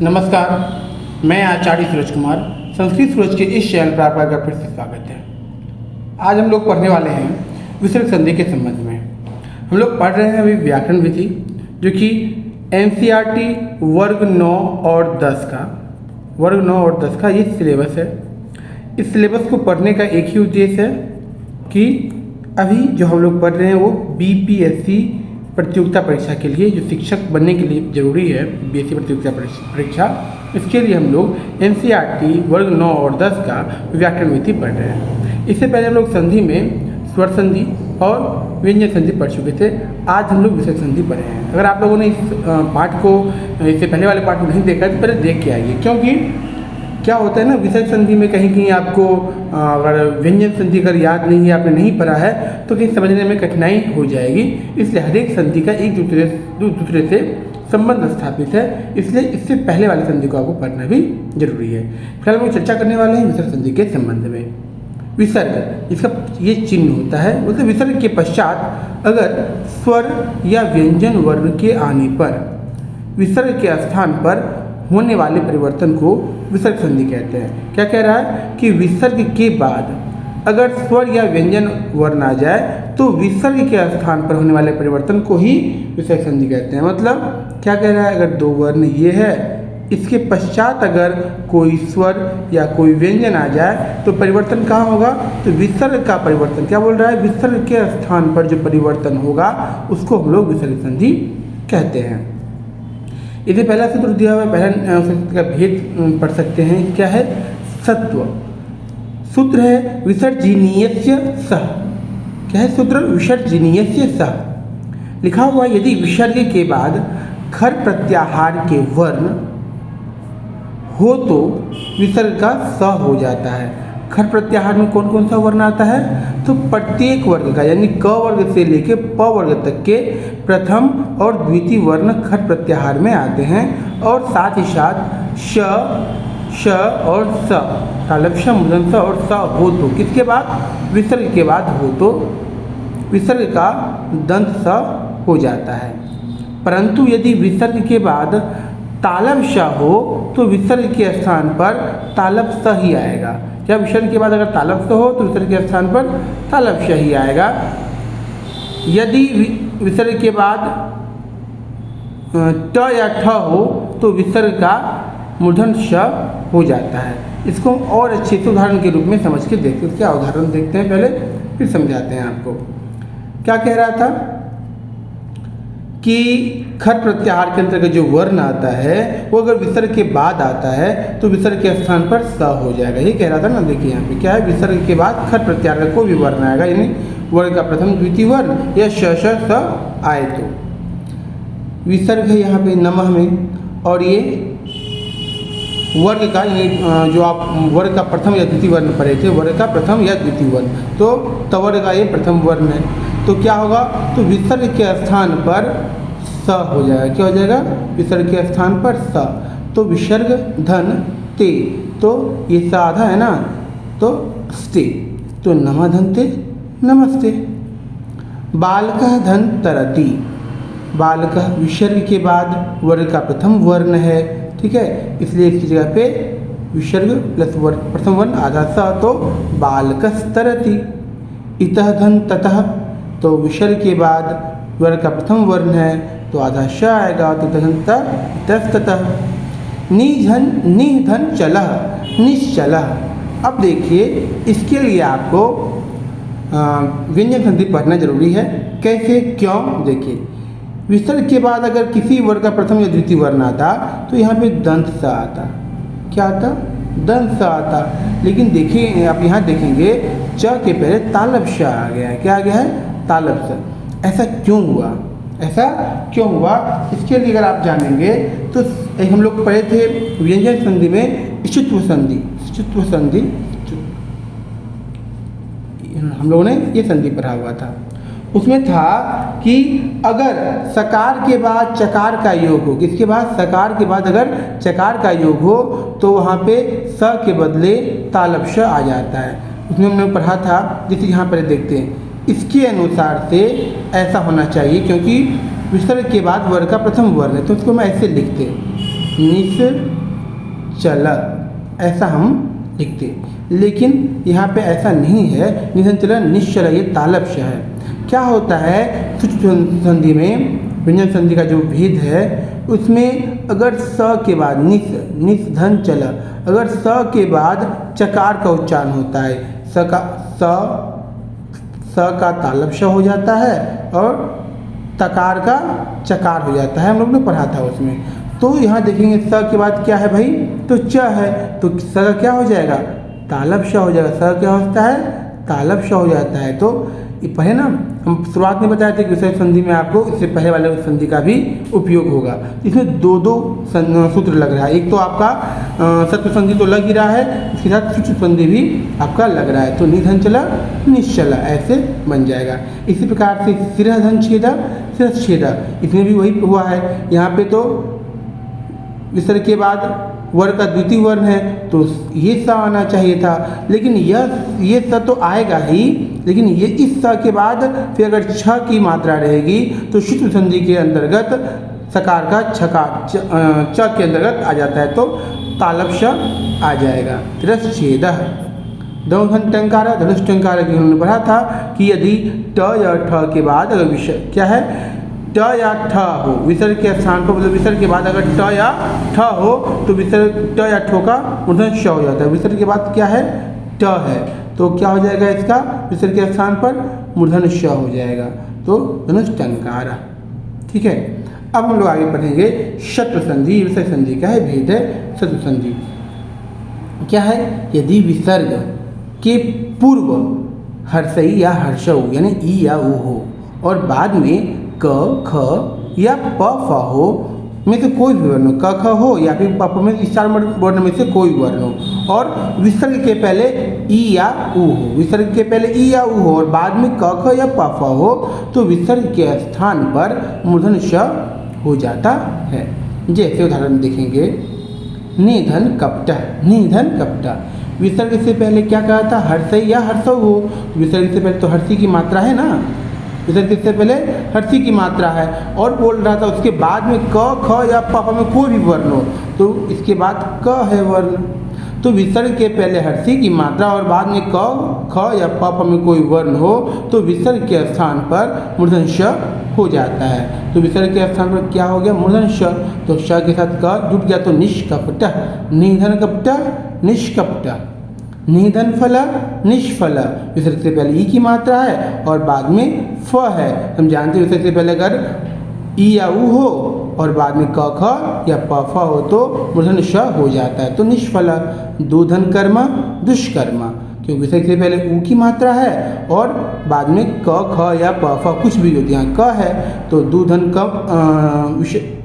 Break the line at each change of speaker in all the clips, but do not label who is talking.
नमस्कार, मैं आचार्य सूरज कुमार। संस्कृत सूरज के इस चैनल पर आपका फिर से स्वागत है। आज हम लोग पढ़ने वाले हैं विसर्ग संधि के संबंध में। हम लोग पढ़ रहे हैं अभी व्याकरण विधि, जो कि एनसीईआरटी वर्ग 9 और 10 का ये सिलेबस है। इस सिलेबस को पढ़ने का एक ही उद्देश्य है कि अभी जो हम लोग पढ़ रहे हैं वो बीपीएससी प्रतियोगिता परीक्षा के लिए, जो शिक्षक बनने के लिए ज़रूरी है बीएससी प्रतियोगिता परीक्षा, इसके लिए हम लोग एनसीईआरटी वर्ग 9 और 10 का व्याकरण विधि पढ़ रहे हैं। इससे पहले हम लोग संधि में स्वर संधि और व्यंजन संधि पढ़ चुके थे। आज हम लोग विसर्ग संधि पढ़ रहे हैं। अगर आप लोगों ने इस पाठ को, इससे पहले वाले पाठ को नहीं देखा तो पहले देख के आइए, क्योंकि क्या होता है ना, विसर्ग संधि में कहीं कहीं आपको अगर व्यंजन संधि अगर याद नहीं है, आपने नहीं पढ़ा है, तो कहीं समझने में कठिनाई हो जाएगी। इसलिए हर एक संधि का एक दूसरे से संबंध स्थापित है, इसलिए इससे पहले वाली संधि को आपको पढ़ना भी जरूरी है। फिलहाल हम चर्चा करने वाले हैं विसर्ग संधि के संबंध में। विसर्ग, इसका ये चिन्ह होता है, बोलते विसर्ग के पश्चात अगर स्वर या व्यंजन वर्ण के आने पर विसर्ग के स्थान पर होने वाले परिवर्तन को विसर्ग संधि कहते हैं। क्या कह रहा है कि विसर्ग के बाद अगर स्वर या व्यंजन वर्ण आ जाए तो विसर्ग के स्थान पर होने वाले परिवर्तन को ही विसर्ग संधि कहते हैं। मतलब क्या कह रहा है, अगर दो वर्ण ये है, इसके पश्चात अगर कोई स्वर या कोई व्यंजन आ जाए तो परिवर्तन कहाँ होगा, तो विसर्ग का परिवर्तन। क्या बोल रहा है, विसर्ग के स्थान पर जो परिवर्तन होगा उसको हम लोग विसर्ग संधि कहते हैं। इसे पहला सूत्र दिया हुआ है, पहला सूत्र का भेद पढ़ सकते हैं। क्या है, सत्व। सूत्र है विसर्जनीयस्य सह। क्या है सूत्र, विसर्जनीयस्य सह। लिखा हुआ यदि विसर्ग के बाद खर प्रत्याहार के वर्ण हो तो विसर्ग का स हो जाता है। खर प्रत्याहार में कौन कौन सा वर्ण आता है, तो प्रत्येक वर्ग का, यानी क वर्ग से लेकर प वर्ग तक के प्रथम और द्वितीय वर्ण खर प्रत्याहार में आते हैं। और साथ ही साथ श और स, तालव्य श, मूर्धन्य स और स हो तो किसके बाद, विसर्ग के बाद हो तो विसर्ग का दंत स हो जाता है। परंतु यदि विसर्ग के बाद तालव्य श हो तो विसर्ग के स्थान पर तालव्य स ही आएगा। क्या, विसर्ग के बाद अगर तालव्य स हो तो विसर्ग के स्थान पर तालव्य श ही आएगा। यदि विसर्ग के बाद ट या ठ हो तो विसर्ग का मूर्धन्य श हो जाता है। इसको हम और अच्छे से उदाहरण के रूप में समझ के देखते हैं। क्या उदाहरण देखते हैं पहले, फिर समझाते हैं आपको। क्या कह रहा था कि खर प्रत्याहार के अंतर्गत जो वर्ण आता है वो अगर विसर्ग के बाद आता है तो विसर्ग के स्थान पर स हो जाएगा। ये कह रहा था ना, देखिए यहाँ पे क्या है, विसर्ग के बाद खर प्रत्याहार का कोई भी वर्ण आएगा, यानी वर्ग का प्रथम द्वितीय वर्ण या श आए तो विसर्ग है यहाँ पे नमः में। और ये वर्ग का, यानी जो आप वर्ग का प्रथम या द्वितीय वर्ण पढ़े थे, वर्ग का प्रथम या द्वितीय वर्ण, तो तवर्ग का ये प्रथम वर्ण है। तो क्या होगा, तो विसर्ग के स्थान पर स हो जाएगा। क्या हो जाएगा, विसर्ग के स्थान पर स। तो विसर्ग धन ते, तो ये स आधा है ना, तो स्ते, तो नमः धन ते, नमस्ते। बालकः धन तरति। बालकः विसर्ग के बाद वर्ग का प्रथम वर्ण है, ठीक है, इसलिए इसकी जगह पे विसर्ग प्लस प्रथम वर्ण आधा स, तो बालकस्तरति। इतः धन ततः, तो विसर्ग के बाद वर्ग का प्रथम वर्ण है तो आधा श आएगा, तो ततः। निधन चलः, निश्चलः। अब देखिए, इसके लिए आपको व्यंजन संधि पढ़ना जरूरी है। कैसे, क्यों, देखिए विसर्ग के बाद अगर किसी वर्ग का प्रथम या द्वितीय वर्ण आता तो यहाँ पे दंत स आता। क्या आता, दंत स आता। लेकिन देखिए, आप यहाँ देखेंगे च के पहले तालव्य श आ गया है। क्या आ गया है, तालव्य स। ऐसा क्यों हुआ, ऐसा क्यों हुआ, इसके लिए अगर आप जानेंगे तो एक हम लोग पढ़े थे व्यंजन संधि में ष्टुत्व संधि। ष्टुत्व संधि हम लोगों ने ये संधि पढ़ा हुआ था। उसमें था कि अगर सकार के बाद चकार का योग हो, किसके बाद, सकार के बाद अगर चकार का योग हो तो वहाँ पे स के बदले तालव्य श आ जाता है। उसमें हमने पढ़ा था, जैसे यहाँ पर देखते हैं, इसके अनुसार से ऐसा होना चाहिए, क्योंकि विसर्ग के बाद वर्ग का प्रथम वर्ण है, तो उसको मैं ऐसे लिखते निश्चल, ऐसा हम लिखते। लेकिन यहाँ पे ऐसा नहीं है, निधनचल निश्चल, ये तालव्य है। क्या होता है सूक्ष्म संधि में, व्यंजन संधि का जो भेद है उसमें अगर स के बाद निस धन चल, अगर स के बाद चकार का उच्चारण होता है, स का तालव्य हो जाता है और तकार का चकार हो जाता है, हम लोग ने पढ़ा था उसमें। तो यहाँ देखेंगे स के बाद क्या है भाई, तो च है, तो स का क्या हो जाएगा, तालव्य हो जाएगा। स क्या होता है, तालव्य हो जाता है। तो ये पहले ना हम शुरुआत में बताए थे कि विसर्ग संधि में आपको इससे पहले वाले संधि का भी उपयोग होगा। इसमें दो सूत्र लग रहा है, एक तो आपका सत्व संधि तो लग ही रहा है, इसके साथ सूक्ष्म संधि भी आपका लग रहा है। तो निधनचल निश्चल ऐसे बन जाएगा। इसी प्रकार से शिरधन छेद, शिरच्छेद, इसमें भी वही हुआ है। यहाँ पे तो विसर्ग के बाद वर्ण का द्वितीय वर्ण है तो ये स आना चाहिए था, लेकिन ये स तो आएगा ही, लेकिन ये इस स के बाद फिर अगर छ की मात्रा रहेगी तो सूक्ष्म संधि के अंतर्गत सकार का छकार च के अंतर्गत आ जाता है, तो तालव्य आ जाएगा। तिरश्छेद, धनुष टंकार, धनुष टंकार की हमने पढ़ा था कि यदि ट या ठ के बाद अगर विसर्ग क्या है, ट या ठ हो, विसर्ग के स्थान पर, मतलब विसर्ग के बाद अगर ट या ठ हो तो विसर्ग ट या ठो का मूर्धन श हो जाता है। विसर्ग के बाद क्या है, ट है, तो क्या हो जाएगा इसका, विसर्ग के स्थान पर मूर्धन श हो जाएगा, तो धनुष टंकार। ठीक है, अब हम लोग आगे पढ़ेंगे शत्रु संधि। विसर्ग संधि का है भेद है शत्रु संधि। क्या है, यदि विसर्ग के पूर्व हर्षई या हर्षऊ यानी ई या ऊ हो और बाद में क ख या प फ हो में से कोई भी वर्ण हो, क ख हो या फिर प फ में इस चार वर्ण में से कोई वर्ण हो और विसर्ग के पहले ई या ऊ हो, विसर्ग के पहले ई या ऊ हो और बाद में क ख या प फ हो, तो विसर्ग के स्थान पर मूर्धन श हो जाता है। जैसे उदाहरण देखेंगे, निधन कपट, निधन कपट, विसर्ग से पहले क्या कहा था, हर्षई या हर्षऊ हो, विसर्ग से पहले तो हर्षी की मात्रा है ना, विसर्ग से पहले हर्षी की मात्रा है और बोल रहा था उसके बाद में क ख या प फ में कोई भी वर्ण हो, तो इसके बाद क है वर्ण, तो विसर्ग के पहले हर्षी की मात्रा और बाद में क ख या प फ में कोई वर्ण हो तो विसर्ग के स्थान पर मूर्धन श हो जाता है। तो विसर्ग के स्थान पर क्या हो गया, मूर्धन श, तो श के साथ क जुट गया तो निष्कपट, निधन कपट निष्कपट। निधन फल निष्फल, विसर्ग से पहले ई की मात्रा है और बाद में फ है, हम जानते हैं विसर्ग से पहले अगर ई या ऊ हो और बाद में क ख या प फ हो तो मूर्धन श हो जाता है, तो निष्फल। दूधन कर्म दुष्कर्म, क्योंकि विसर्ग से पहले ऊ की मात्रा है और बाद में क ख या प फ कुछ भी होती है, क है तो दूधन कम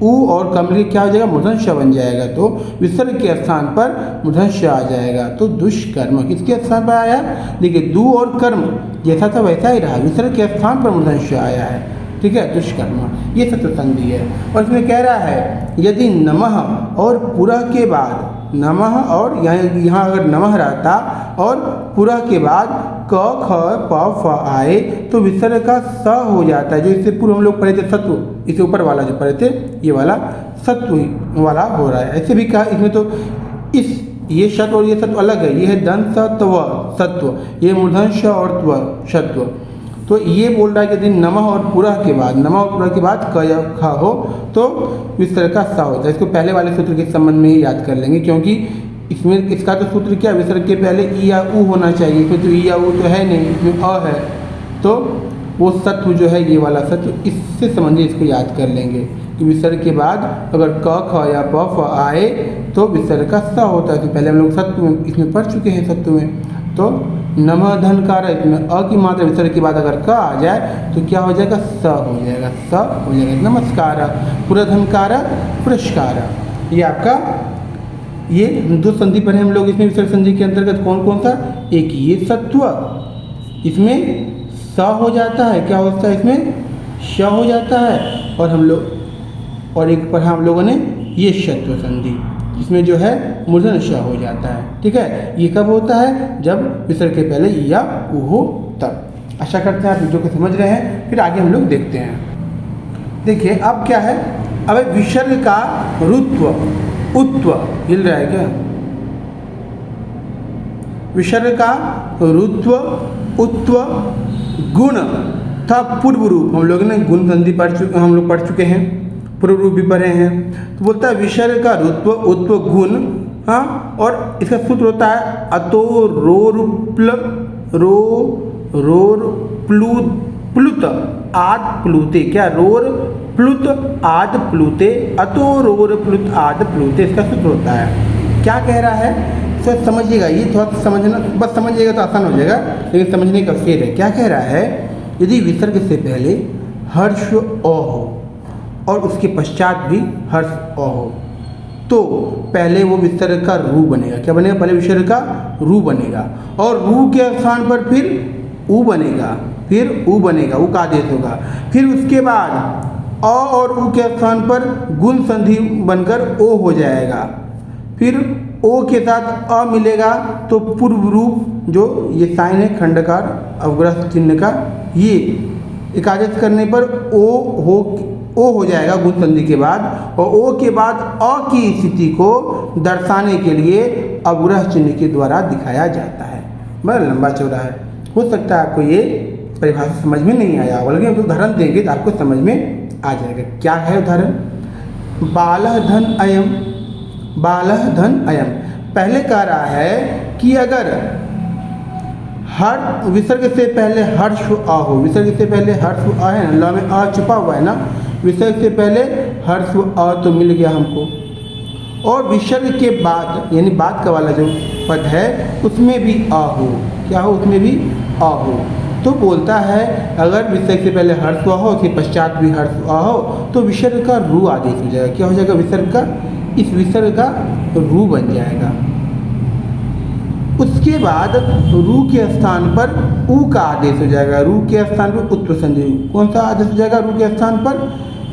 ऊ और कम के क्या हो जाएगा, मूर्धन श बन जाएगा, तो विसर्ग के स्थान पर मूर्धन श आ जाएगा। तो दुष्कर्म किसके स्थान पर आया, देखिए दू और कर्म जैसा था वैसा ही रहा, विसर्ग के स्थान पर मूर्धन श आया है। ठीक है, दुष्कर्म ये शत्रु संधि है। और इसमें कह रहा है यदि नमः और पुरः के बाद, नमः और यहाँ अगर नमः रहता और पुरः के बाद क ख प फ आए तो विसर्ग का स हो जाता है। जो इससे पूर्व हम लोग पढ़े थे सत्व, इससे ऊपर वाला जो पढ़े थे ये वाला सत्व वाला हो रहा है। ऐसे भी कहा इसमें तो इस ये शत्व और ये सत्व अलग है, ये है दंत सत्व सत्व, ये मूर्धन श और त्व शत्व। तो ये बोल रहा है कि यदि नमः और पुरः के बाद, नमः और पुरः के बाद क या ख हो तो विसर्ग का स होता है। इसको पहले वाले सूत्र के संबंध में ही याद कर लेंगे, क्योंकि इसमें इसका तो सूत्र क्या, विसर्ग के पहले ई या ऊ होना चाहिए, इसमें तो ई या ऊ तो है नहीं, इसमें अ है, तो वो सत्व जो है ये वाला सत्व, इससे संबंधित इसको याद कर लेंगे कि विसर्ग के बाद अगर क ख या प फ आए तो विसर्ग का स होता है। तो पहले हम लोग सत्व में इसमें पढ़ चुके हैं सत्व में। तो नमः धनकार, इसमें अ की मात्रा विसर्ग के बाद अगर क आ जाए तो क्या हो जाएगा, स हो जाएगा, स हो जाएगा। नमस्कार, पुरधनकार पुरस्कार, ये आपका ये दो संधि पढ़े हम लोग। इसमें विसर्ग संधि के अंतर्गत कौन कौन सा, एक ये सत्व, इसमें स हो जाता है, क्या होता है इसमें श हो जाता है, और हम लोग और एक पढ़ा हम लोगों ने ये शत्व संधि, इसमें जो है मूर्धन श हो जाता है। ठीक है, ये कब होता है, जब विसर्ग के पहले या ऊ हो तब। आशा करते हैं आप वीडियो को समझ रहे हैं, फिर आगे हम लोग देखते हैं। देखिए अब क्या है, अब विसर्ग का रुत्व, उत्व, हिल रहा है क्या? विसर्ग का रुत्व, उत्व, गुण था पूर्व रूप। हम लोग ने गुण संधि पढ़ चुके हैं, पूर्व रूप भी पढ़े हैं। तो बोलता है विसर्ग का रुत्व, उत्व, गुण, हाँ, और इसका सूत्र होता है अतो रोर प्लुत आद प्लुते। क्या? रोर प्लुत आद प्लुते, अतो रोर प्लुत आद प्लुते, इसका सूत्र होता है। क्या कह रहा है? तो समझिएगा, ये थोड़ा समझना, बस समझिएगा तो आसान हो जाएगा, लेकिन समझने का फेर है। क्या कह रहा है? यदि विसर्ग से पहले हर्ष अ हो और उसके पश्चात भी हर्ष अ हो, तो पहले वो विसर्ग का रू बनेगा। क्या बनेगा? पहले विसर्ग का रू बनेगा, और रू के स्थान पर फिर ऊ बनेगा, फिर ऊ बनेगा, ऊ का आदेश होगा। फिर उसके बाद अ और ऊ के स्थान पर गुण संधि बनकर ओ हो जाएगा। फिर ओ के साथ अ मिलेगा तो पूर्व रूप जो ये साइन है खंडकार अवग्रह चिन्ह का, ये एक आदेश करने पर ओ हो जाएगा गुण संधि के बाद, और ओ के बाद अ की स्थिति को दर्शाने के लिए अवग्रह चिन्ह के द्वारा दिखाया जाता है। बड़ा लंबा चौड़ा है, हो सकता है आपको ये परिभाषा समझ में नहीं आया होगा, लेकिन उदाहरण देंगे तो आपको समझ में आ जाएगा। क्या है उदाहरण? बालः धन अयम, बालः धन अयम। पहले कह रहा है कि अगर हर विसर्ग से पहले हर्ष आ हो, विसर्ग से पहले हर्ष आ है ना, ल में आ छुपा हुआ है ना, विसर्ग से पहले हर्ष आ तो मिल गया हमको, और विसर्ग के बाद यानी बाद का वाला जो पद है उसमें भी आ हो। क्या हो? उसमें भी आ हो। तो बोलता है अगर विसर्ग से पहले हर्ष आ हो, उसके पश्चात भी हर्ष आ हो, तो विसर्ग का रू आदेश हो जाएगा। क्या हो जाएगा? विसर्ग का, इस विसर्ग का रू बन जाएगा। उसके बाद रू के स्थान पर ऊ का आदेश हो जाएगा। रू के स्थान पर उत्व संधि। कौन सा आदेश हो जाएगा रू के स्थान पर?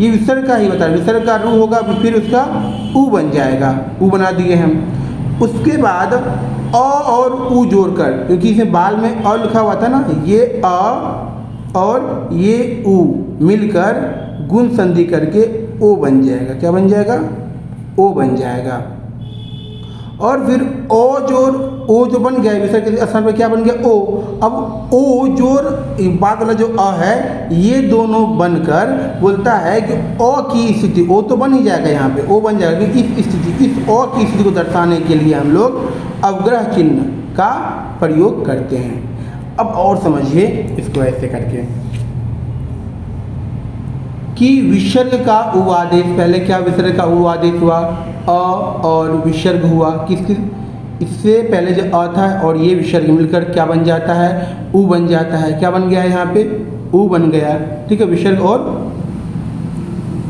ये विसर्ग का ही बता, विसर्ग का रू होगा, फिर उसका ऊ बन जाएगा, ऊ बना दिए हम। उसके बाद अ और ऊ जोड़कर, क्योंकि इसमें बाल में अ लिखा हुआ था ना, ये अ और ये ऊ मिलकर गुण संधि करके ओ बन जाएगा। क्या बन जाएगा? ओ बन जाएगा। और फिर ओ जो बन गया विसर्ग के स्थान पर क्या बन गया? ओ। अब ओ जोर बाद वाला जो अ है, ये दोनों बनकर बोलता है कि ओ की स्थिति, ओ तो बन ही जाएगा, यहाँ पे ओ बन जाएगा। इस स्थिति, इस ओ की स्थिति को दर्शाने के लिए हम लोग अवग्रह चिन्ह का प्रयोग करते हैं। अब और समझिए इसको ऐसे करके कि विसर्ग का उ आदेश, पहले क्या विसर्ग का उ आदेश हुआ? अ और विसर्ग हुआ। किसके? इससे पहले जो अ था और ये विसर्ग मिलकर क्या बन जाता है? उ बन जाता है। क्या बन गया है? यहाँ पे उ बन गया। ठीक है, विसर्ग और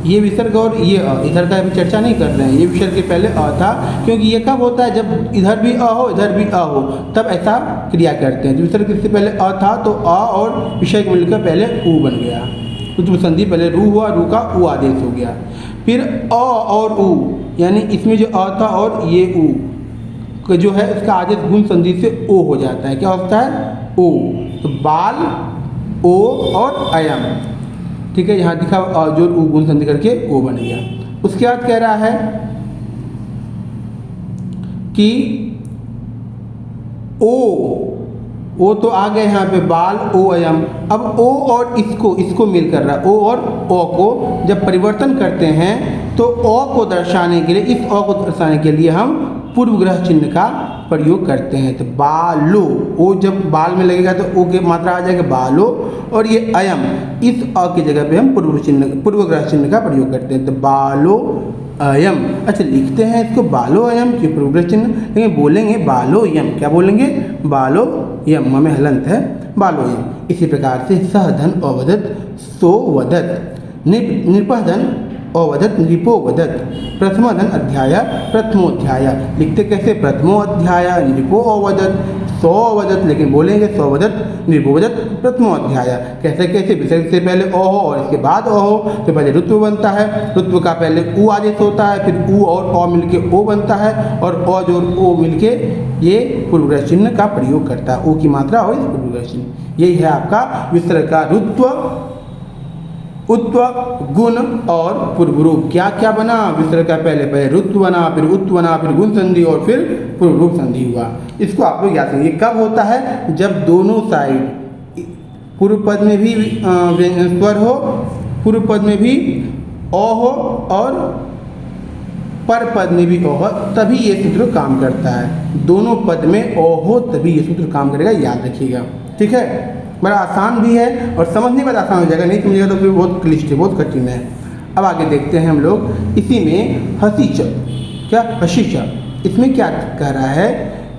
ये विसर्ग और ये अ, इधर का अभी चर्चा नहीं कर रहे हैं। ये विसर्ग के पहले अ था, क्योंकि ये कब होता है? जब इधर भी अ हो इधर भी अ हो, तब ऐसा क्रिया करते हैं। विसर्ग से पहले अ था तो अ और विसर्ग मिलकर पहले उ बन गया। उत्व संधि पहले रू हुआ, रू का उ आदेश हो गया। फिर अ और उ, यानी इसमें जो अ था और ये उ जो है इसका आदेश गुण संधि से ओ हो जाता है। क्या होता है? ओ। तो बाल, ओ और अयम, ठीक है, यहाँ दिखा जो उ गुण संधि करके ओ बन गया। उसके बाद कह रहा है कि ओ तो आ गए यहाँ पे बाल, ओ अयम। अब ओ और इसको मिल कर रहा है, ओ और ओ को जब परिवर्तन करते हैं तो ओ को दर्शाने के लिए, इस ओ को दर्शाने के लिए हम पूर्वग्रह चिन्ह का प्रयोग करते हैं। तो बालो, ओ जब बाल में लगेगा तो ओ की मात्रा आ जाएगा बालो, और ये अयम, इस अ की जगह पे हम पूर्वग्रह चिन्ह का प्रयोग करते हैं। तो बालो अयम। अच्छा, लिखते हैं इसको बालो अयम की पूर्वग्रह चिन्ह, लेकिन बोलेंगे बालो यम। क्या बोलेंगे? बालो यम, में हलंत है, बालो यम। इसी प्रकार से सहधन अवदत, सो वदत, नृपधन अवदत, नृपो वदत, प्रथमधन अध्याय, प्रथमोध्याय। लिखते कैसे? प्रथमो अध्याय, नृपो अवदत, सौ वदत, लेकिन बोलेंगे सौ वदत, नृपो वदत, प्रथमो अध्याय। कैसे कैसे? विसर्ग से पहले ओ हो और इसके बाद ओ हो, तो पहले ऋत्व बनता है, ऋत्व का पहले उ आदेश होता है, फिर उ और ओ मिलके ओ बनता है, और ओ जो ओ मिलके ये पूर्वग्रह चिन्ह का प्रयोग करता है। ओ की मात्रा और इस पूर्वग्रह चिन्ह, यही है आपका विसर्ग का ऋत्व उत्व गुण और पूर्व रूप। क्या क्या बना? विसर्ग का पहले पहले रुत्व बना, फिर उत्व बना, फिर गुण संधि और फिर पूर्व रूप संधि हुआ। इसको आप लोग याद करिए। कब होता है? जब दोनों साइड पूर्व पद में भी व्यंजन स्वर हो, पूर्व पद में भी अ हो और पर पद में भी अ हो, तभी ये सूत्र काम करता है। दोनों पद में अ हो तभी ये सूत्र काम करेगा, याद रखिएगा। ठीक है, बड़ा आसान भी है और समझने में आसान हो जाएगा, नहीं समझेगा तो फिर बहुत क्लिष्ट है, बहुत कठिन है। अब आगे देखते हैं हम लोग। इसी में हसीच, क्या हसीच, इसमें क्या कह रहा है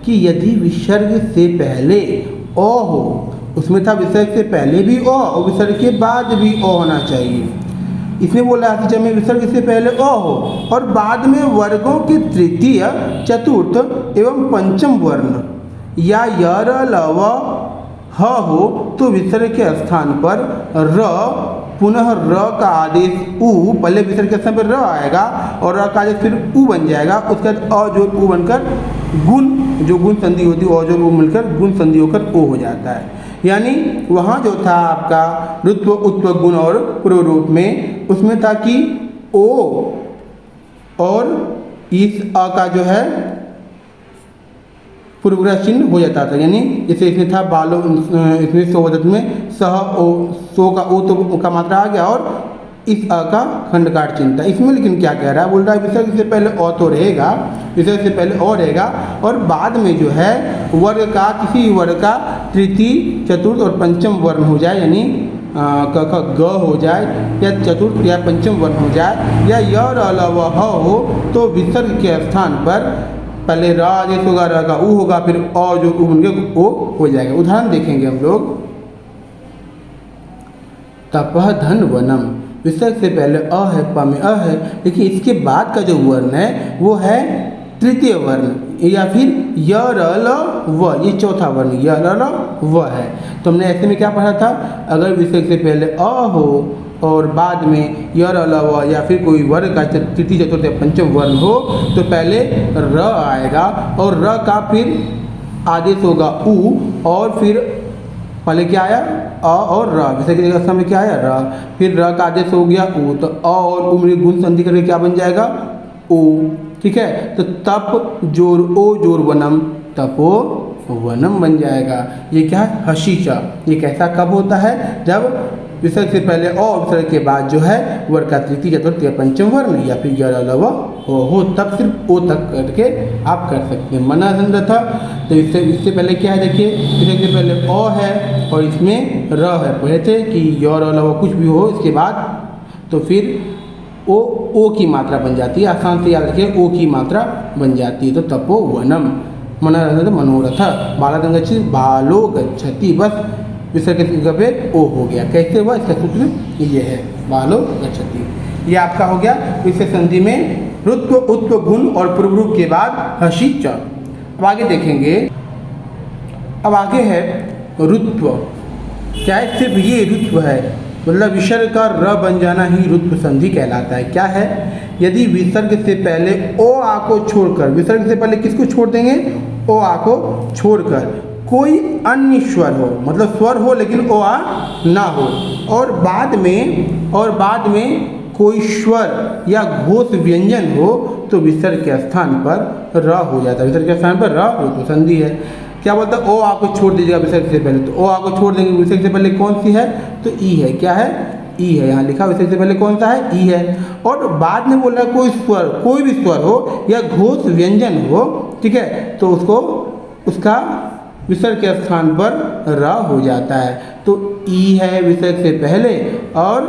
कि यदि विसर्ग से पहले अ हो, उसमें था विसर्ग से पहले भी अ और विसर्ग के बाद भी अ होना चाहिए। इसने बोला हसीच में विसर्ग से पहले अ हो और बाद में वर्गों के तृतीय, चतुर्थ एवं पंचम वर्ण या य र ल व ह हो तो विसर्ग के स्थान पर र, पुनः र का आदेश उ, पहले विसर्ग के स्थान पर र आएगा और र का आदेश फिर उ बन जाएगा। उसके बाद अ जोड़ उ बनकर गुण, जो गुण संधि होती है अ जोड़ उ मिलकर गुण संधि होकर ओ हो जाता है। यानी वहाँ जो था आपका रुत्व उत्व गुण और पूर्व रूप में, उसमें था कि ओ और इस अ का जो है पूर्वग्रह चिन्ह हो जाता था। यानी जैसे इसमें था बालो, इसमें सोवदत में सह ओ, सो का ओ तो का मात्रा आ गया और इस अ का खंडकार चिन्ह था। इसमें लेकिन क्या कह रहा है? बोल रहा है विसर्ग से पहले अ तो रहेगा, विसर्ग से पहले अ रहेगा और बाद में जो है वर्ग का, किसी वर्ग का तृतीय, चतुर्थ और पंचम वर्ण हो जाए, यानी क ख ग हो जाए या चतुर्थ या पंचम वर्ण हो जाए या य र ल व ह हो तो विसर्ग के स्थान पर पहले र आदेश होगा, र का उ होगा, फिर अ जो उ बन के ओ हो जाएगा। उदाहरण देखेंगे हम लोग। तपह धन वनम, विसर्ग से पहले अ है, प में अ है, लेकिन इसके बाद का जो वर्ण है वो है तृतीय वर्ण या फिर य र ल व, ये चौथा वर्ण य र ल व है। तो हमने ऐसे में क्या पढ़ा था? अगर विसर्ग से पहले अ हो और बाद में य र ल व या फिर कोई वर्ग का तृतीय, चतुर्थ या पंचम वर्ण हो तो पहले र आएगा और र का फिर आदेश होगा उ और फिर पहले क्या आया? अ और र, विसर्ग के समय क्या आया? र, फिर र का आदेश हो गया उ, तो अ और उ में गुण संधि करके क्या बन जाएगा? ओ। ठीक है, तो तप जोर ओ जोर वनम, तपो वनम बन जाएगा। ये क्या है? हसीच। ये कैसा कब होता है? जब विसर्ग से पहले अ, विसर्ग के बाद जो है वर्ग का तृतीय, चतुर्थ या पंचम वर्ण या फिर य र ल व हो, तब सिर्फ ओ तक करके आप कर सकते हैं। मना धन था तो इससे पहले क्या है? देखिए, विसर्ग से पहले अ है और इसमें र है। पहले थे कि य र ल व कुछ भी हो इसके बाद तो फिर ओ की मात्रा बन जाती है। आसान से याद रखिए, ओ की मात्रा बन जाती है। तो तपो वनम, मनोरथ मनोरथ, बाला गच्छति बालो गच्छति, बस विसर्ग की जगह पे ओ हो गया। कैसे हुआ? इसका सूत्र ये है, बालो गच्छति। ये आपका हो गया विसर्ग संधि में रुत्व उत्व गुण और पूर्व रूप के बाद हसीच। अब आगे देखेंगे। अब आगे है रुत्व। क्या है? सिर्फ ये रुत्व है, मतलब विसर्ग का र बन जाना ही रुत्व संधि कहलाता है। क्या है? यदि विसर्ग से पहले ओ आ को छोड़कर, विसर्ग से पहले किसको छोड़ देंगे? ओ आ को छोड़कर कोई अन्य स्वर हो, मतलब स्वर हो लेकिन ओ आ ना हो, और बाद में कोई स्वर या घोष व्यंजन हो तो विसर्ग के स्थान पर र हो जाता है। विसर्ग के स्थान पर र हो तो संधि है। क्या बोलता है? ओ आ को छोड़ दीजिएगा विसर्ग से पहले, तो ओ आ को छोड़ देंगे। विसर्ग से पहले कौन सी है? तो ई है। क्या है? ई है। यहाँ लिखा विसर्ग से पहले कौन सा है? ई है। और बाद में बोल रहा है कोई स्वर, कोई भी स्वर हो या घोष व्यंजन हो, ठीक है, तो उसको उसका विसर्ग के स्थान पर र हो जाता है। तो ई है विसर्ग से पहले और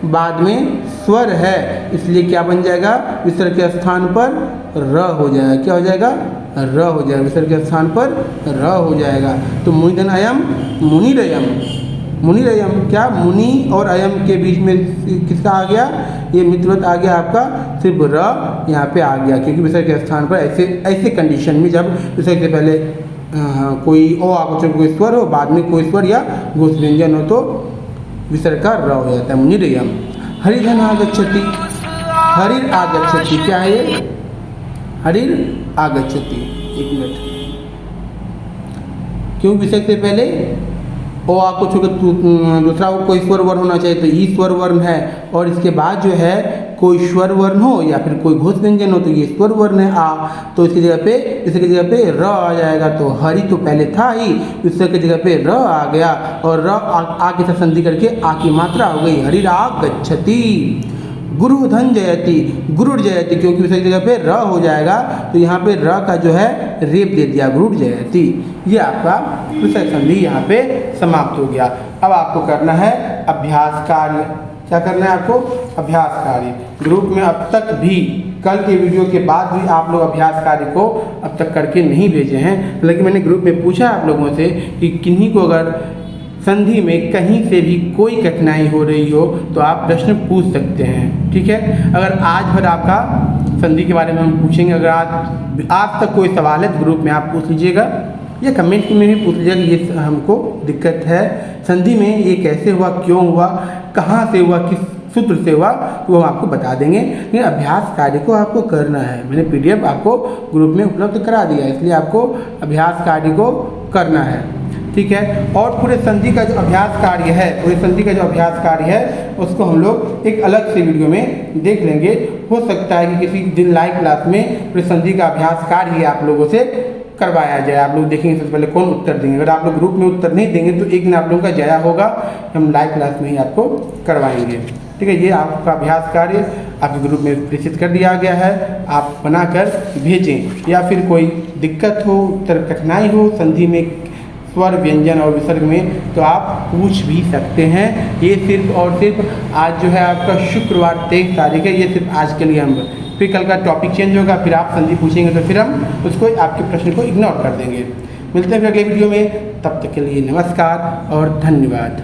बाद में स्वर है, इसलिए क्या बन जाएगा? विसर्ग के स्थान पर र हो जाएगा। क्या हो जाएगा? र हो जाएगा। विसर्ग के स्थान पर र हो जाएगा। तो मुनिधन अयम मुनिरयम, मुनिरयम क्या? मुनि और अयम के बीच में किसका आ गया? ये मित्रवत आ गया आपका, सिर्फ र यहाँ पे आ गया, क्योंकि विसर्ग के स्थान पर ऐसे कंडीशन में जब विसर्ग से पहले कोई ओ आकोचक कोई स्वर हो, बाद में कोई स्वर या घोष व्यंजन हो तो विसर्ग का र हो जाता है। मुनिरयम। हरिधन आगच्छति, हरिर आगच्छति, क्या है ये? हरिर आगच्छति। एक मिनट, क्यों? विसर्ग से पहले और आपको चूँकि दूसरा कोई स्वर वर्ण होना चाहिए तो ई स्वर वर्ण है, और इसके बाद जो है कोई स्वर वर्ण हो या फिर कोई घोष व्यंजन हो तो ये स्वर वर्ण है आ, तो इसकी जगह पे र आ जाएगा। तो हरि तो पहले था ही, इसकी जगह पे र आ गया, और र आ के साथ संधि करके आ की मात्रा हो गई हरिराग गच्छति। गुरु धन जयति, गुरुर जयति, क्योंकि उसकी जगह पे र हो जाएगा तो यहाँ पे र का जो है रेप दे दिया, गुरुर जयति। ये आपका विसर्ग संधि यहाँ पे समाप्त हो गया। अब आपको करना है अभ्यास कार्य। क्या करना है आपको? अभ्यास कार्य। ग्रुप में अब तक भी, कल के वीडियो के बाद भी आप लोग अभ्यास कार्य को अब तक करके नहीं भेजे हैं, लेकिन मैंने ग्रुप में पूछा आप लोगों से कि किन्हीं को अगर संधि में कहीं से भी कोई कठिनाई हो रही हो तो आप प्रश्न पूछ सकते हैं, ठीक है। अगर आज भर आपका संधि के बारे में हम पूछेंगे, अगर आज तक कोई सवाल है तो ग्रुप में आप पूछ लीजिएगा या कमेंट में भी पूछ लीजिएगा कि ये हमको दिक्कत है संधि में, ये कैसे हुआ, क्यों हुआ, कहाँ से हुआ, किस सूत्र से हुआ, तो वो हम आपको बता देंगे। लेकिन अभ्यास कार्य को आपको करना है। मैंने PDF आपको ग्रुप में उपलब्ध करा दिया, इसलिए आपको अभ्यास कार्य को करना है, ठीक है। और पूरे संधि का जो अभ्यास कार्य है, पूरे संधि का जो अभ्यास कार्य है उसको हम लोग एक अलग से वीडियो में देख लेंगे। हो सकता है कि किसी दिन लाइव क्लास में पूरे संधि का अभ्यास कार्य आप लोगों से करवाया जाए। आप लोग देखेंगे सबसे पहले कौन उत्तर देंगे। अगर आप लोग ग्रुप में उत्तर नहीं देंगे तो एक दिन आप लोगों का जाया होगा, हम लाइव क्लास में ही आपको करवाएंगे, ठीक है। ये आपका अभ्यास कार्य आपके ग्रुप में प्रेषित कर दिया गया है, आप बनाकर भेजें। या फिर कोई दिक्कत हो, उत्तर कठिनाई हो संधि में स्वर व्यंजन और विसर्ग में तो आप पूछ भी सकते हैं। ये सिर्फ और सिर्फ आज जो है आपका शुक्रवार 23 तारीख है, ये सिर्फ आज के लिए हम, फिर कल का टॉपिक चेंज होगा, फिर आप संधि पूछेंगे तो फिर हम उसको आपके प्रश्न को इग्नोर कर देंगे। मिलते हैं फिर अगले वीडियो में, तब तक के लिए नमस्कार और धन्यवाद।